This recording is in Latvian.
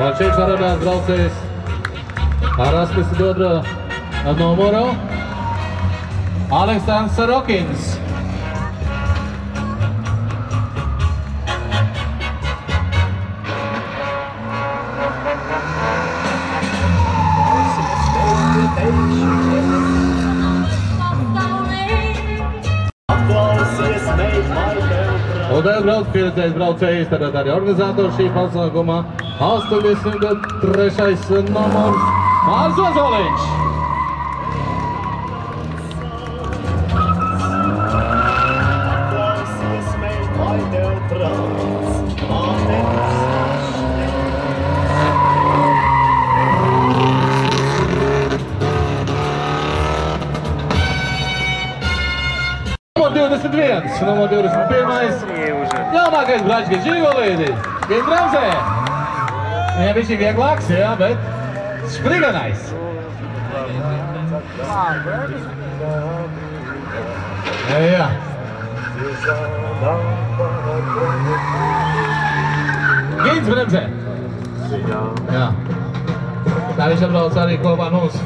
Un šeit varonās braucējs ar 82. numuru Aleksandrs Sarokins. Un vēl brauc pieredzējis braucējs, tad arī organizators šī pasākuma 83. numurs Māris Ozoliņš. Numur 21. Jaunākais Bračkis Žigulīdis. Viņš bremzē. Viņam viņš ir vieglāks, jā, bet spriganais. Jā. Gins bremzē. Jā. Tā viņš atbrauc arī kopā mums.